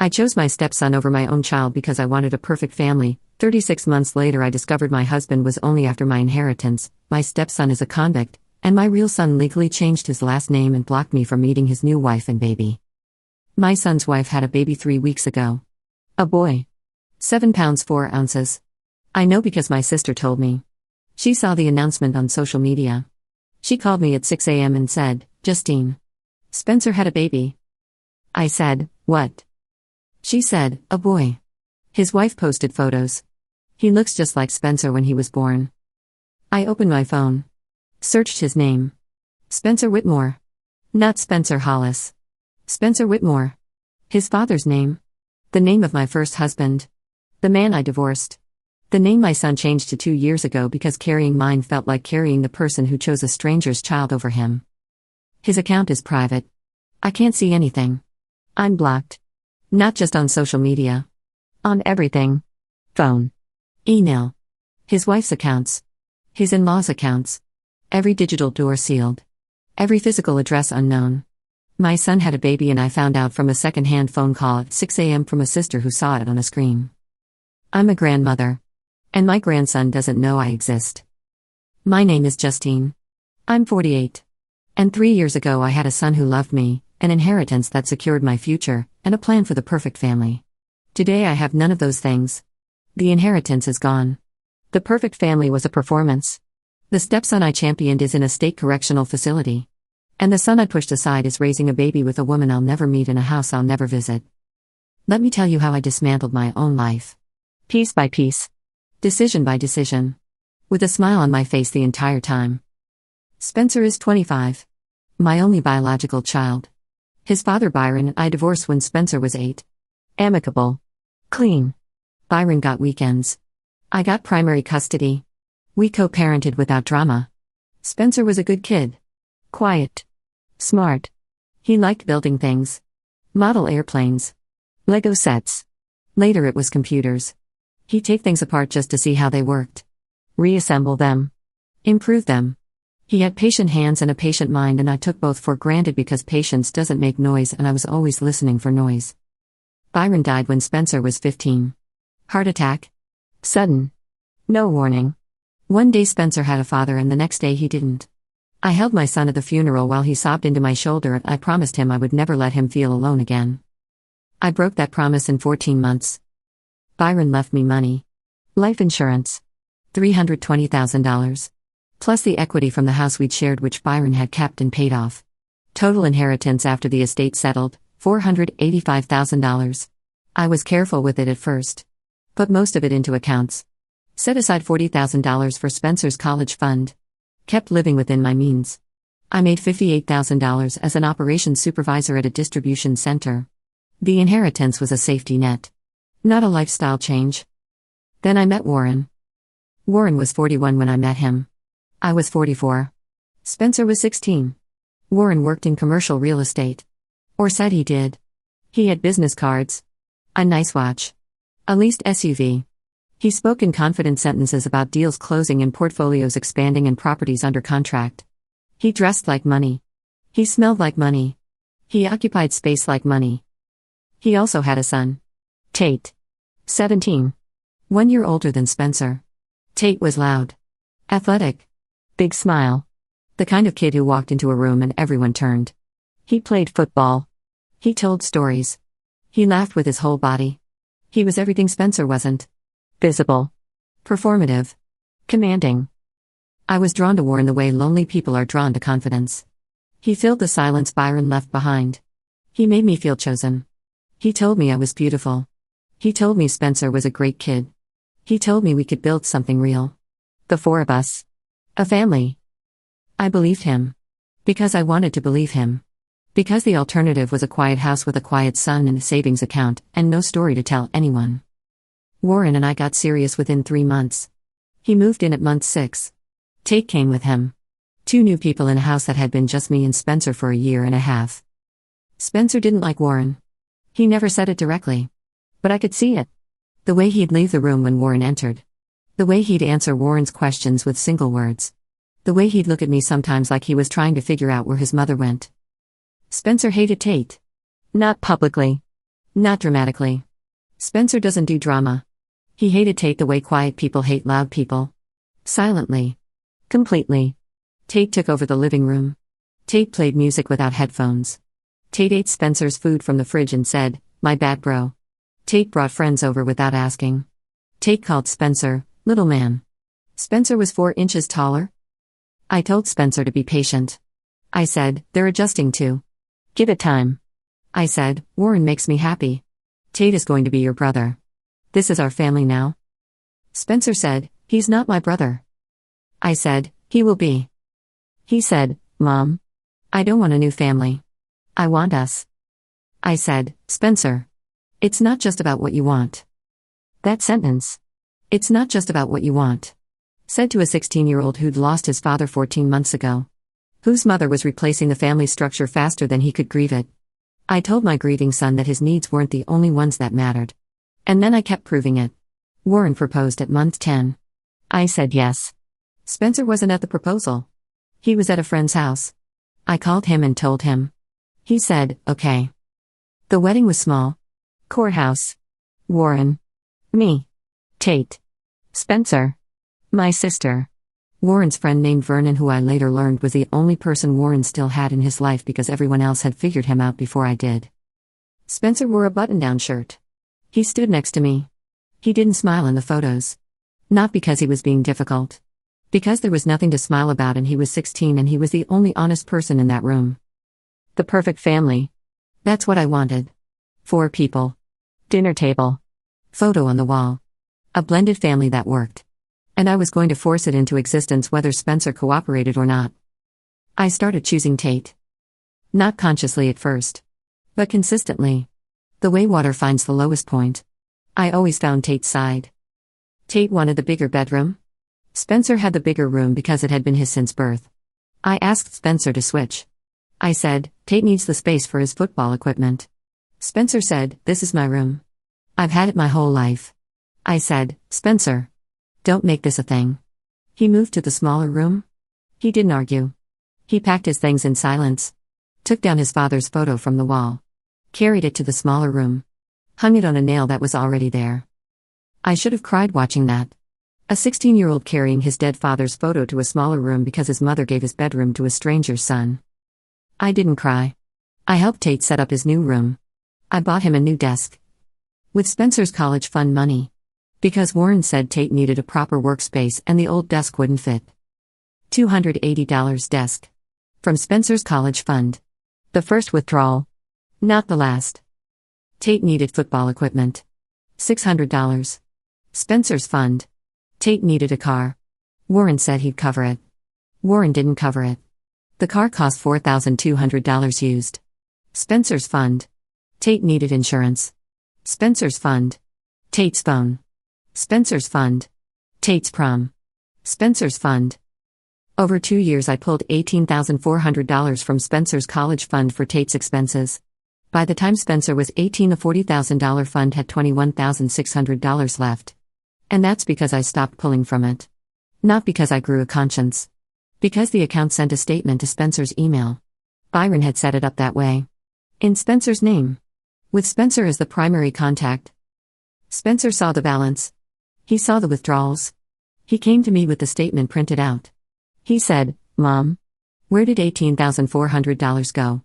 I chose my stepson over my own child because I wanted a perfect family. 36 months later, I discovered my husband was only after my inheritance. My stepson is a convict, and my real son legally changed his last name and blocked me from meeting his new wife and baby. My son's wife had a baby 3 weeks ago. A boy. 7 pounds 4 ounces. I know because my sister told me. She saw the announcement on social media. She called me at 6 a.m. and said, "Justine, Spencer had a baby." I said, "What?" She said, "A boy." His wife posted photos. He looks just like Spencer when he was born. I opened my phone. Searched his name. Spencer Whitmore. Not Spencer Hollis. Spencer Whitmore. His father's name. The name of my first husband. The man I divorced. The name my son changed to 2 years ago because carrying mine felt like carrying the person who chose a stranger's child over him. His account is private. I can't see anything. I'm blocked. Not just on social media. On everything. Phone. Email. His wife's accounts. His in-laws' accounts. Every digital door sealed. Every physical address unknown. My son had a baby and I found out from a second-hand phone call at 6 a.m. from a sister who saw it on a screen. I'm a grandmother. And my grandson doesn't know I exist. My name is Justine. I'm 48. And 3 years ago I had a son who loved me, an inheritance that secured my future, and a plan for the perfect family. Today I have none of those things. The inheritance is gone. The perfect family was a performance. The stepson I championed is in a state correctional facility. And the son I pushed aside is raising a baby with a woman I'll never meet in a house I'll never visit. Let me tell you how I dismantled my own life. Piece by piece. Decision by decision. With a smile on my face the entire time. Spencer is 25. My only biological child. His father Byron and I divorced when Spencer was 8. Amicable. Clean. Byron got weekends. I got primary custody. We co-parented without drama. Spencer was a good kid. Quiet. Smart. He liked building things. Model airplanes. Lego sets. Later it was computers. He'd take things apart just to see how they worked. Reassemble them. Improve them. He had patient hands and a patient mind, and I took both for granted because patience doesn't make noise and I was always listening for noise. Byron died when Spencer was 15. Heart attack. Sudden. No warning. One day Spencer had a father and the next day he didn't. I held my son at the funeral while he sobbed into my shoulder and I promised him I would never let him feel alone again. I broke that promise in 14 months. Byron left me money. Life insurance. $320,000. Plus the equity from the house we'd shared which Byron had kept and paid off. Total inheritance after the estate settled, $485,000. I was careful with it at first. Put most of it into accounts. Set aside $40,000 for Spencer's college fund. Kept living within my means. I made $58,000 as an operations supervisor at a distribution center. The inheritance was a safety net. Not a lifestyle change. Then I met Warren. Warren was 41 when I met him. I was 44. Spencer was 16. Warren worked in commercial real estate. Or said he did. He had business cards. A nice watch. A leased SUV. He spoke in confident sentences about deals closing and portfolios expanding and properties under contract. He dressed like money. He smelled like money. He occupied space like money. He also had a son. Tate. 17. 1 year older than Spencer. Tate was loud. Athletic. Big smile. The kind of kid who walked into a room and everyone turned. He played football. He told stories. He laughed with his whole body. He was everything Spencer wasn't. Visible. Performative. Commanding. I was drawn to Warren the way lonely people are drawn to confidence. He filled the silence Byron left behind. He made me feel chosen. He told me I was beautiful. He told me Spencer was a great kid. He told me we could build something real. The 4 of us. A family. I believed him. Because I wanted to believe him. Because the alternative was a quiet house with a quiet son and a savings account, and no story to tell anyone. Warren and I got serious within 3 months. He moved in at month 6. Tate came with him. 2 new people in a house that had been just me and Spencer for a year and a half. Spencer didn't like Warren. He never said it directly. But I could see it. The way he'd leave the room when Warren entered. The way he'd answer Warren's questions with single words. The way he'd look at me sometimes like he was trying to figure out where his mother went. Spencer hated Tate. Not publicly. Not dramatically. Spencer doesn't do drama. He hated Tate the way quiet people hate loud people. Silently. Completely. Tate took over the living room. Tate played music without headphones. Tate ate Spencer's food from the fridge and said, "My bad, bro." Tate brought friends over without asking. Tate called Spencer, "little man." Spencer was 4 inches taller. I told Spencer to be patient. I said, "They're adjusting too. Give it time." I said, "Warren makes me happy. Tate is going to be your brother. This is our family now." Spencer said, "He's not my brother." I said, "He will be." He said, "Mom, I don't want a new family. I want us." I said, "Spencer, it's not just about what you want." That sentence, "It's not just about what you want," said to a 16-year-old who'd lost his father 14 months ago, whose mother was replacing the family structure faster than he could grieve it. I told my grieving son that his needs weren't the only ones that mattered. And then I kept proving it. Warren proposed at month 10. I said yes. Spencer wasn't at the proposal. He was at a friend's house. I called him and told him. He said, "Okay." The wedding was small. Courthouse. Warren. Me. Tate. Spencer. My sister. Warren's friend named Vernon, who I later learned was the only person Warren still had in his life because everyone else had figured him out before I did. Spencer wore a button-down shirt. He stood next to me. He didn't smile in the photos. Not because he was being difficult. Because there was nothing to smile about and he was 16 and he was the only honest person in that room. The perfect family. That's what I wanted. 4 people. Dinner table. Photo on the wall. A blended family that worked. And I was going to force it into existence whether Spencer cooperated or not. I started choosing Tate. Not consciously at first. But consistently. The way water finds the lowest point. I always found Tate's side. Tate wanted the bigger bedroom. Spencer had the bigger room because it had been his since birth. I asked Spencer to switch. I said, "Tate needs the space for his football equipment." Spencer said, "This is my room. I've had it my whole life." I said, "Spencer, don't make this a thing." He moved to the smaller room. He didn't argue. He packed his things in silence. Took down his father's photo from the wall. Carried it to the smaller room. Hung it on a nail that was already there. I should have cried watching that. A 16-year-old carrying his dead father's photo to a smaller room because his mother gave his bedroom to a stranger's son. I didn't cry. I helped Tate set up his new room. I bought him a new desk. With Spencer's college fund money. Because Warren said Tate needed a proper workspace and the old desk wouldn't fit. $280 desk. From Spencer's college fund. The first withdrawal. Not the last. Tate needed football equipment. $600. Spencer's fund. Tate needed a car. Warren said he'd cover it. Warren didn't cover it. The car cost $4,200 used. Spencer's fund. Tate needed insurance. Spencer's fund. Tate's phone. Spencer's fund. Tate's prom. Spencer's fund. Over 2 years I pulled $18,400 from Spencer's college fund for Tate's expenses. By the time Spencer was 18, the $40,000 fund had $21,600 left. And that's because I stopped pulling from it. Not because I grew a conscience. Because the account sent a statement to Spencer's email. Byron had set it up that way. In Spencer's name. With Spencer as the primary contact. Spencer saw the balance. He saw the withdrawals. He came to me with the statement printed out. He said, "Mom, where did $18,400 go?"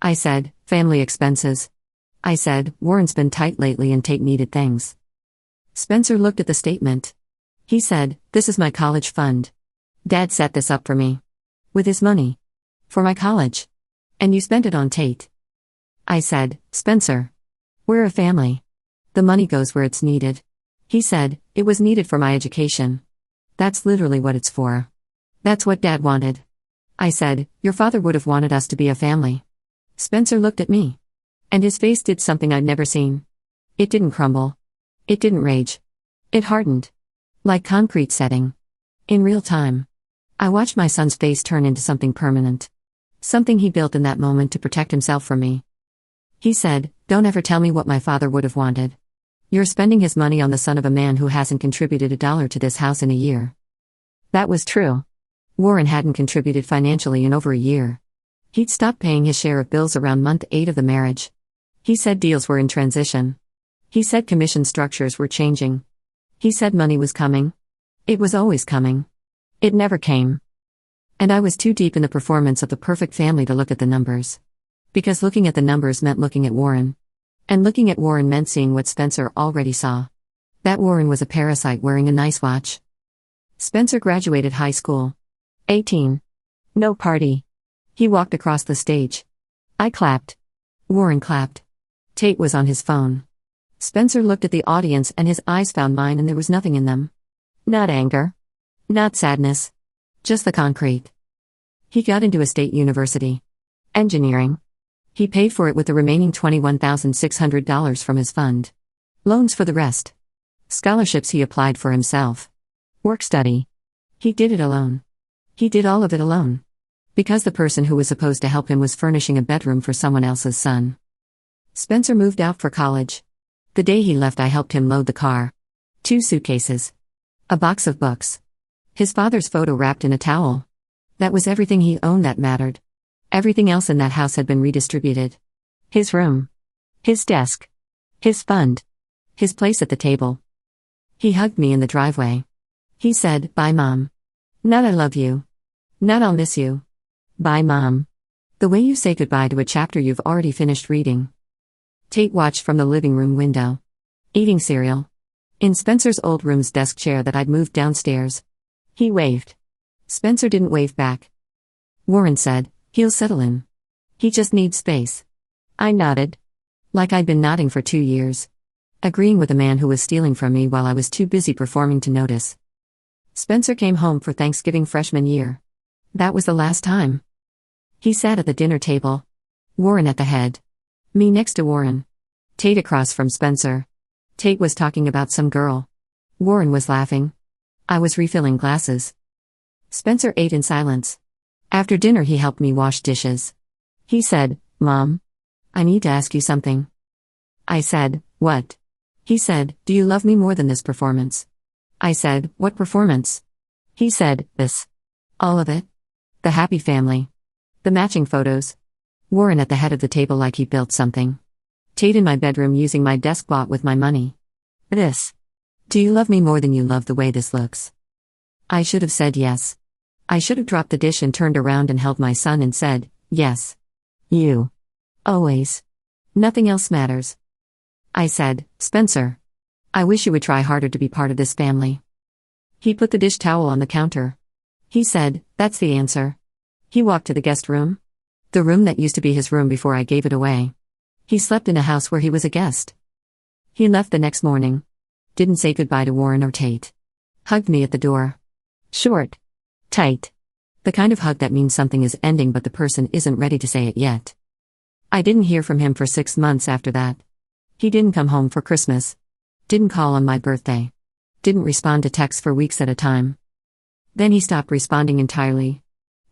I said, "Family expenses." I said, "Warren's been tight lately and Tate needed things." Spencer looked at the statement. He said, "This is my college fund. Dad set this up for me. With his money. For my college. And you spent it on Tate." I said, "Spencer, we're a family. The money goes where it's needed." He said, "It was needed for my education. That's literally what it's for. That's what Dad wanted." I said, "Your father would have wanted us to be a family." Spencer looked at me. And his face did something I'd never seen. It didn't crumble. It didn't rage. It hardened. Like concrete setting. In real time. I watched my son's face turn into something permanent. Something he built in that moment to protect himself from me. He said, "Don't ever tell me what my father would have wanted. You're spending his money on the son of a man who hasn't contributed a dollar to this house in a year." That was true. Warren hadn't contributed financially in over a year. He'd stopped paying his share of bills around month 8 of the marriage. He said deals were in transition. He said commission structures were changing. He said money was coming. It was always coming. It never came. And I was too deep in the performance of the perfect family to look at the numbers. Because looking at the numbers meant looking at Warren. And looking at Warren meant seeing what Spencer already saw. That Warren was a parasite wearing a nice watch. Spencer graduated high school. 18. No party. He walked across the stage. I clapped. Warren clapped. Tate was on his phone. Spencer looked at the audience and his eyes found mine and there was nothing in them. Not anger. Not sadness. Just the concrete. He got into a state university. Engineering. He paid for it with the remaining $21,600 from his fund. Loans for the rest. Scholarships he applied for himself. Work study. He did it alone. He did all of it alone. Because the person who was supposed to help him was furnishing a bedroom for someone else's son. Spencer moved out for college. The day he left, I helped him load the car. 2 suitcases. A box of books. His father's photo wrapped in a towel. That was everything he owned that mattered. Everything else in that house had been redistributed. His room. His desk. His fund. His place at the table. He hugged me in the driveway. He said, "Bye, Mom." Not "I love you." Not "I'll miss you." Bye, Mom. The way you say goodbye to a chapter you've already finished reading. Tate watched from the living room window. Eating cereal. In Spencer's old room's desk chair that I'd moved downstairs. He waved. Spencer didn't wave back. Warren said, "He'll settle in. He just needs space." I nodded. Like I'd been nodding for 2 years. Agreeing with a man who was stealing from me while I was too busy performing to notice. Spencer came home for Thanksgiving freshman year. That was the last time. He sat at the dinner table. Warren at the head. Me next to Warren. Tate across from Spencer. Tate was talking about some girl. Warren was laughing. I was refilling glasses. Spencer ate in silence. After dinner he helped me wash dishes. He said, "Mom, I need to ask you something." I said, "What?" He said, "Do you love me more than this performance?" I said, "What performance?" He said, "This. All of it. The happy family. The matching photos. Warren at the head of the table like he built something. Tate in my bedroom using my desk bought with my money. This. Do you love me more than you love the way this looks?" I should have said yes. I should have dropped the dish and turned around and held my son and said, "Yes. You. Always. Nothing else matters." I said, "Spencer, I wish you would try harder to be part of this family." He put the dish towel on the counter. He said, "That's the answer." He walked to the guest room. The room that used to be his room before I gave it away. He slept in a house where he was a guest. He left the next morning. Didn't say goodbye to Warren or Tate. Hugged me at the door. Short. Tight. The kind of hug that means something is ending but the person isn't ready to say it yet. I didn't hear from him for 6 months after that. He didn't come home for Christmas. Didn't call on my birthday. Didn't respond to texts for weeks at a time. Then he stopped responding entirely.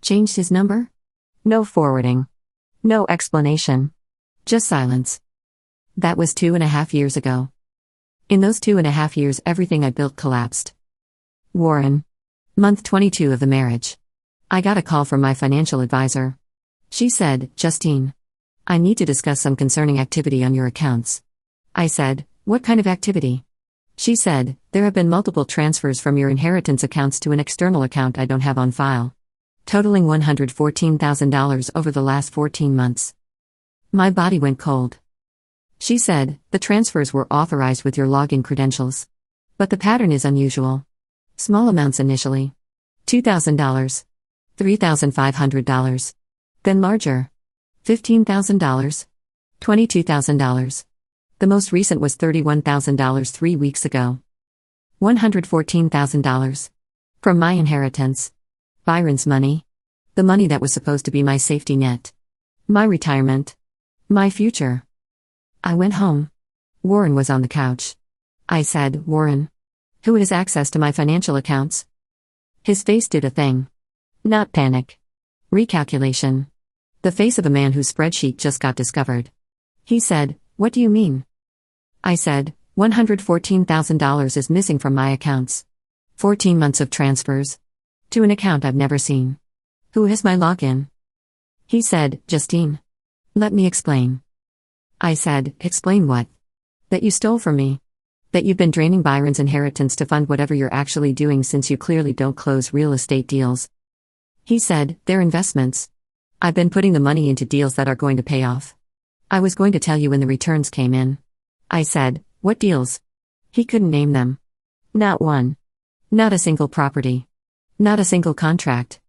Changed his number? No forwarding. No explanation. Just silence. That was 2.5 years ago. In those 2.5 years everything I built collapsed. Warren. Month 22 of the marriage. I got a call from my financial advisor. She said, "Justine, I need to discuss some concerning activity on your accounts." I said, "What kind of activity?" She said, "There have been multiple transfers from your inheritance accounts to an external account I don't have on file, totaling $114,000 over the last 14 months. My body went cold. She said, "The transfers were authorized with your login credentials. But the pattern is unusual. Small amounts initially. $2,000. $3,500. Then larger. $15,000. $22,000. The most recent was $31,000 3 weeks ago. $114,000. From my inheritance. Byron's money. The money that was supposed to be my safety net. My retirement. My future." I went home. Warren was on the couch. I said, "Warren, who has access to my financial accounts?" His face did a thing. Not panic. Recalculation. The face of a man whose spreadsheet just got discovered. He said, "What do you mean?" I said, $114,000 is missing from my accounts. 14 months of transfers. To an account I've never seen. Who has my login? He said, "Justine, let me explain." I said, explain what? That you stole from me. That you've been draining Byron's inheritance to fund whatever you're actually doing since you clearly don't close real estate deals. He said, they're investments. I've been putting the money into deals that are going to pay off. I was going to tell you when the returns came in. I said, what deals? He couldn't name them. Not one. Not a single property. Not a single contract.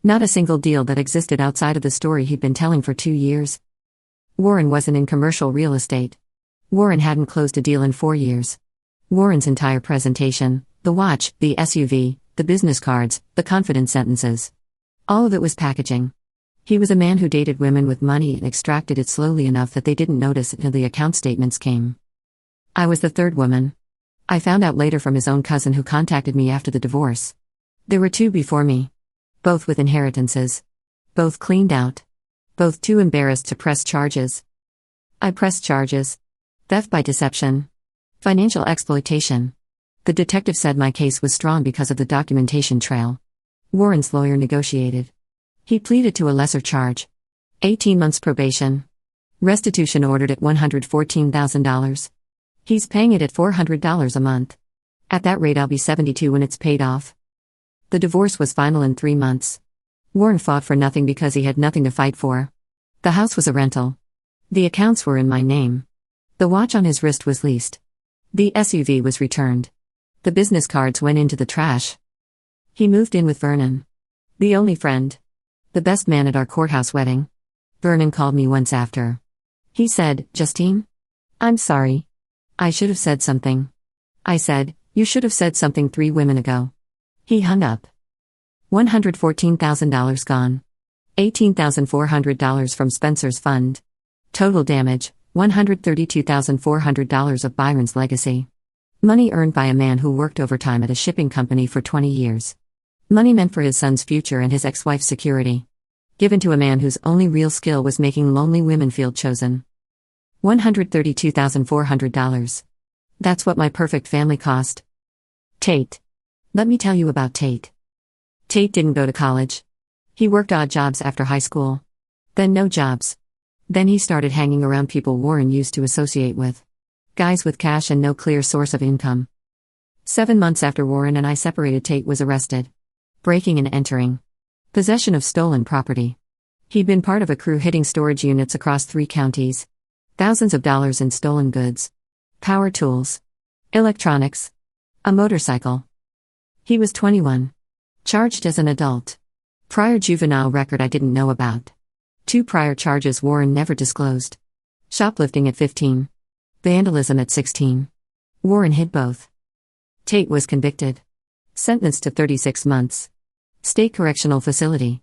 Not a single deal that existed outside of the story he'd been telling for 2 years. Warren wasn't in commercial real estate. Warren hadn't closed a deal in 4 years. Warren's entire presentation, the watch, the SUV, the business cards, the confident sentences. All of it was packaging. He was a man who dated women with money and extracted it slowly enough that they didn't notice until the account statements came. I was the third woman. I found out later from his own cousin who contacted me after the divorce. There were 2 before me. Both with inheritances. Both cleaned out. Both too embarrassed to press charges. I pressed charges. Theft by deception. Financial exploitation. The detective said my case was strong because of the documentation trail. Warren's lawyer negotiated. He pleaded to a lesser charge. 18 months probation. Restitution ordered at $114,000. He's paying it at $400 a month. At that rate I'll be 72 when it's paid off. The divorce was final in 3 months. Warren fought for nothing because he had nothing to fight for. The house was a rental. The accounts were in my name. The watch on his wrist was leased. The SUV was returned. The business cards went into the trash. He moved in with Vernon. The only friend. The best man at our courthouse wedding. Vernon called me once after. He said, Justine? I'm sorry. I should have said something. I said, you should have said something 3 women ago. He hung up. $114,000 gone. $18,400 from Spencer's fund. Total damage, $132,400 of Byron's legacy. Money earned by a man who worked overtime at a shipping company for 20 years. Money meant for his son's future and his ex-wife's security. Given to a man whose only real skill was making lonely women feel chosen. $132,400. That's what my perfect family cost. Tate. Let me tell you about Tate. Tate didn't go to college. He worked odd jobs after high school. Then no jobs. Then he started hanging around people Warren used to associate with. Guys with cash and no clear source of income. 7 months after Warren and I separated, Tate was arrested. Breaking and entering. Possession of stolen property. He'd been part of a crew hitting storage units across 3 counties. Thousands of dollars in stolen goods. Power tools. Electronics. A motorcycle. He was 21. Charged as an adult. Prior juvenile record I didn't know about. 2 prior charges Warren never disclosed. Shoplifting at 15. Vandalism at 16. Warren hid both. Tate was convicted. Sentenced to 36 months. State Correctional Facility.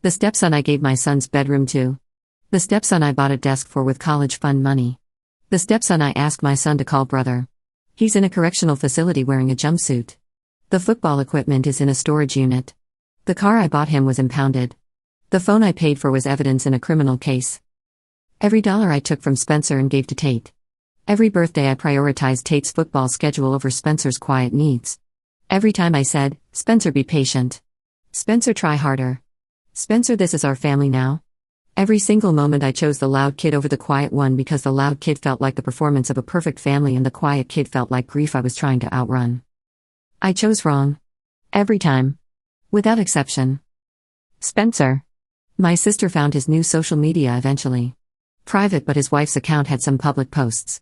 The stepson I gave my son's bedroom to. The stepson I bought a desk for with college fund money. The stepson I asked my son to call brother. He's in a correctional facility wearing a jumpsuit. The football equipment is in a storage unit. The car I bought him was impounded. The phone I paid for was evidence in a criminal case. Every dollar I took from Spencer and gave to Tate. Every birthday I prioritized Tate's football schedule over Spencer's quiet needs. Every time I said, Spencer, be patient. Spencer, try harder. Spencer, this is our family now. Every single moment I chose the loud kid over the quiet one because the loud kid felt like the performance of a perfect family and the quiet kid felt like grief I was trying to outrun. I chose wrong. Every time. Without exception. Spencer. My sister found his new social media eventually. Private, but his wife's account had some public posts.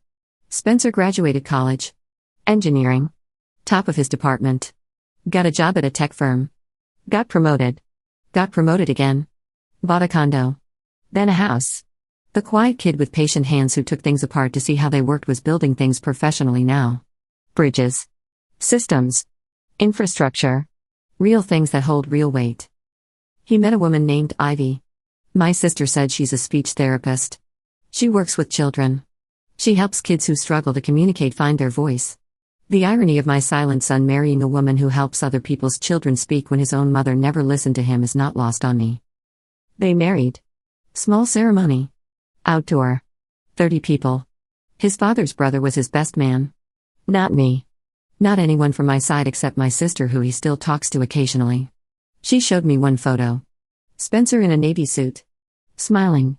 Spencer graduated college. Engineering. Top of his department. Got a job at a tech firm. Got promoted. Got promoted again. Bought a condo. Then a house. The quiet kid with patient hands who took things apart to see how they worked was building things professionally now. Bridges. Systems. Infrastructure. Real things that hold real weight. He met a woman named Ivy. My sister said she's a speech therapist. She works with children. She helps kids who struggle to communicate find their voice. The irony of my silent son marrying a woman who helps other people's children speak when his own mother never listened to him is not lost on me. They married. Small ceremony. Outdoor. 30 people. His father's brother was his best man. Not me. Not anyone from my side except my sister who he still talks to occasionally. She showed me one photo. Spencer in a navy suit. Smiling.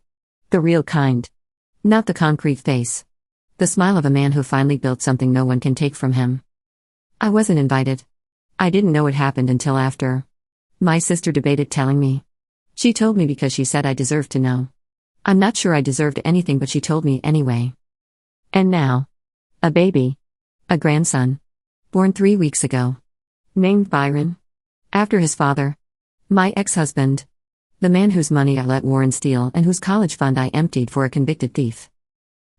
The real kind. Not the concrete face. The smile of a man who finally built something no one can take from him. I wasn't invited. I didn't know it happened until after. My sister debated telling me. She told me because she said I deserved to know. I'm not sure I deserved anything, but she told me anyway. And now. A baby. A grandson. Born 3 weeks ago. Named Byron. After his father. My ex-husband. The man whose money I let Warren steal and whose college fund I emptied for a convicted thief.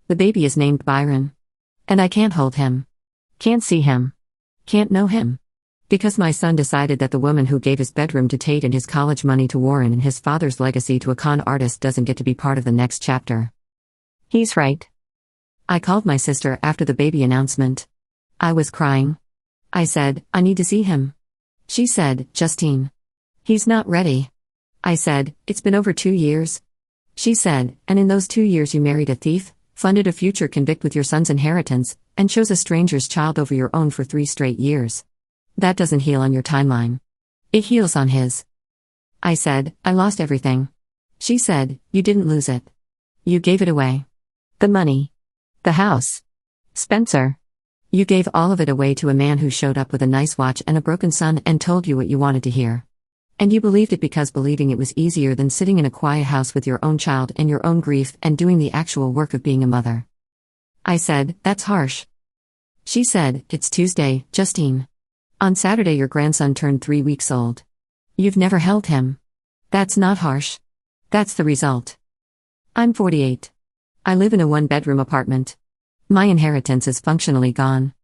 The baby is named Byron. And I can't hold him. Can't see him. Can't know him. Because my son decided that the woman who gave his bedroom to Tate and his college money to Warren and his father's legacy to a con artist doesn't get to be part of the next chapter. He's right. I called my sister after the baby announcement. I was crying. I said, I need to see him. She said, Justine. He's not ready. I said, it's been over 2 years. She said, and in those 2 years you married a thief, funded a future convict with your son's inheritance, and chose a stranger's child over your own for 3 straight years. That doesn't heal on your timeline. It heals on his. I said, I lost everything. She said, you didn't lose it. You gave it away. The money. The house. Spencer. You gave all of it away to a man who showed up with a nice watch and a broken son and told you what you wanted to hear. And you believed it because believing it was easier than sitting in a quiet house with your own child and your own grief and doing the actual work of being a mother. I said, that's harsh. She said, it's Tuesday, Justine. On Saturday your grandson turned 3 weeks old. You've never held him. That's not harsh. That's the result. I'm 48. I live in a 1-bedroom apartment. My inheritance is functionally gone.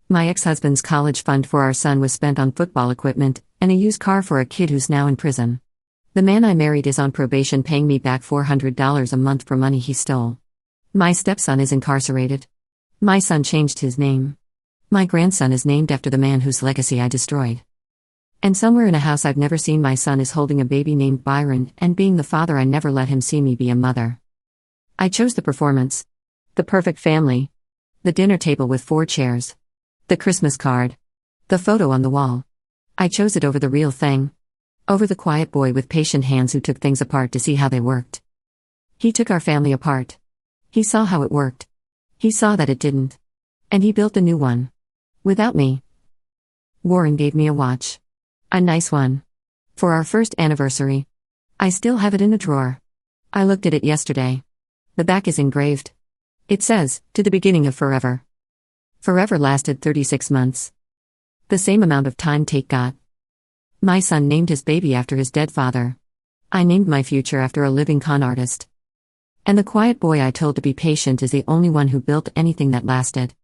My ex-husband's college fund for our son was spent on football equipment and a used car for a kid who's now in prison. The man I married is on probation, paying me back $400 a month for money he stole. My stepson is incarcerated. My son changed his name. My grandson is named after the man whose legacy I destroyed. And somewhere in a house I've never seen, my son is holding a baby named Byron, and being the father I never let him see me be a mother. I chose the performance. The perfect family. The dinner table with 4 chairs. The Christmas card. The photo on the wall. I chose it over the real thing. Over the quiet boy with patient hands who took things apart to see how they worked. He took our family apart. He saw how it worked. He saw that it didn't. And he built a new one. Without me. Warren gave me a watch. A nice one. For our first anniversary. I still have it in a drawer. I looked at it yesterday. The back is engraved. It says, to the beginning of forever. Forever lasted 36 months. The same amount of time Tate got. My son named his baby after his dead father. I named my future after a living con artist. And the quiet boy I told to be patient is the only one who built anything that lasted.